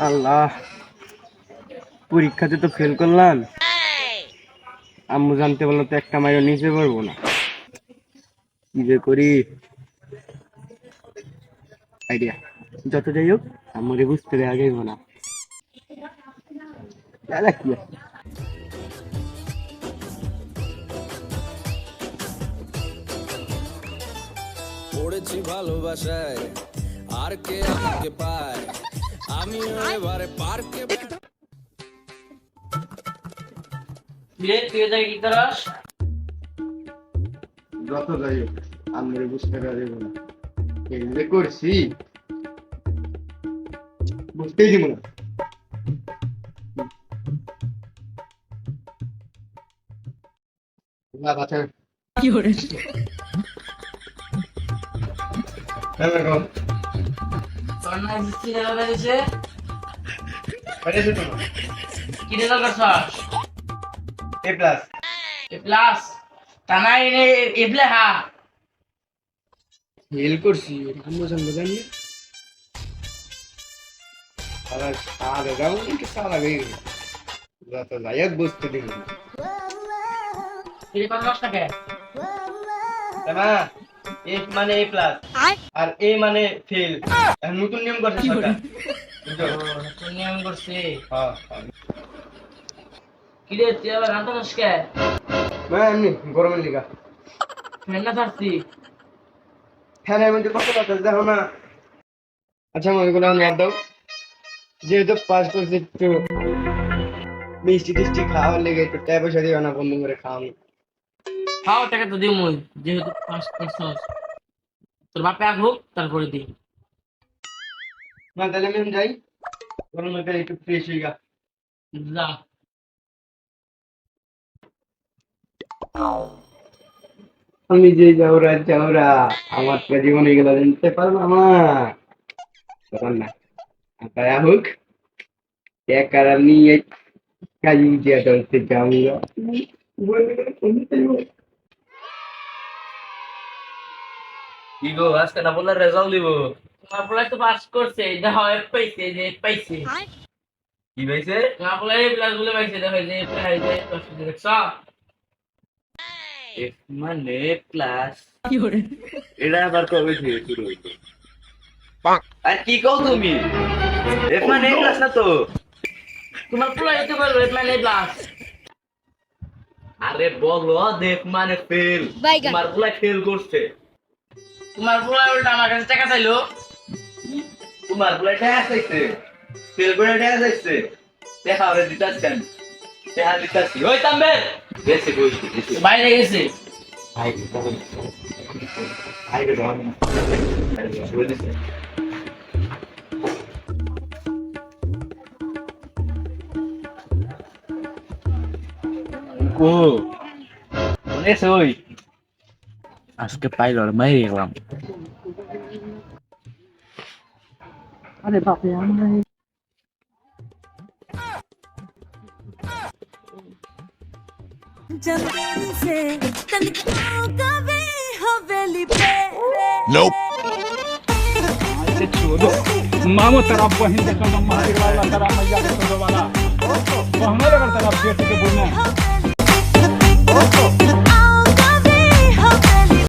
আল্লাহ, পরীক্ষাতে তো ফেল করলাম। আম্মু জানতে বললো তো একটা মাইও নিচে পড়বো না। কি যে করি, আইডিয়া। যত যাই হোক, আম্মুরে বুঝতে দেওয়া যাইব না। দাদা কি আছে? পড়েছি ভালোবাসায়, আর কে আমাকে পায়, আমি এবারে পার্কে। যত যাই হোক, আম্মুরে বুঝতে দেওয়া যাইব না। এই যে করছি, বুঝতেই দিব না। না বাচ্চা, কি করে কি রেজাল্ট করছস? এ প্লাস। এ প্লাস টানাই রে এ প্লে হা ফেল করছি, আম্মু জানবো জানি। আবার সারা গাও কি সারা গই, যত যাই হোক বুঝতে দিব না। এই কত দশ টাকা না, এফ মানে এ প্লাস আর এ মানে ফেল। এখন নতুন নিয়ম করছে সরকার, বুঝছো? তোর নিয়ম করছে। হ্যাঁ কি রে তুই আবার রান্তা দশ কে হ্যাঁ, এমনি গরমের লিগা। ফ্যান না ছাড়ছি। ফ্যানের মধ্যে কত কথা দেখো না। আচ্ছা মনে করো আমি দাও, যেহেতু পাস করছি একটু মিষ্টি টিষ্টি খাওয়ার লেগে একটু টাকা পয়সা দিও না, বন্ধু করে খাওয়ানো। খাও টাকা তো দিই মুই, যেহেতু পাস করছস। তোর বাপে আগ হোক তারপরে দিই। না তাহলে আমি এখন যাই, গরমের কালে একটু ফ্রেশ হয়ে গা। যা। আমি যে যাওরা আমার তো জীবনে গেল জানতে পারবো আমার তখন না। তাই হোক, এক কারণ নিয়ে কাজী দিয়া চলতে যাওয়া। কি গো আজকে না বললে রেজাল্ট দিব? তোমার বলে তো পাস করছে, দেখো এফ পাইছে, যে এফ পাইছে। কি হয়েছে? তোমার বলে এ প্লাস বলে পাইছে, দেখো যে এফ পাইছে, দশ দেখছ? এফ মানে প্লাস। কি করে এটা আবার কবে থেকে শুরু হইতো? আর কি কও তুমি? এফ মানে প্লাস না তো? তোমার বলে এতে বলবো এফ মানে প্লাস। আরে বলো দেখ মানে ফেল। তোমার বলে ফেল করছে। তোমার বলে উল্টা আমার কাছে টাকা চাইলো। তোমার বলে টাকা চাইছে। ফেল করে টাকা চাইছে। দেখা ওরে দিতাছেন। দেখা দিতাছি। ওই তাম্বে। গেছে কইছি। বাইরে গেছে। আই আই রে দাও। শুরু দিছে। ও মনে ওই আজকে পাইল আর মাই গেলাম। আরে বাপরে আমরা जमीन से तनको कभी हवेली पे मामो तेरा बहन देखो महावीर वाला तेरा मैया देखो वाला तो हमारे अगर तेरा बेटे के बोलना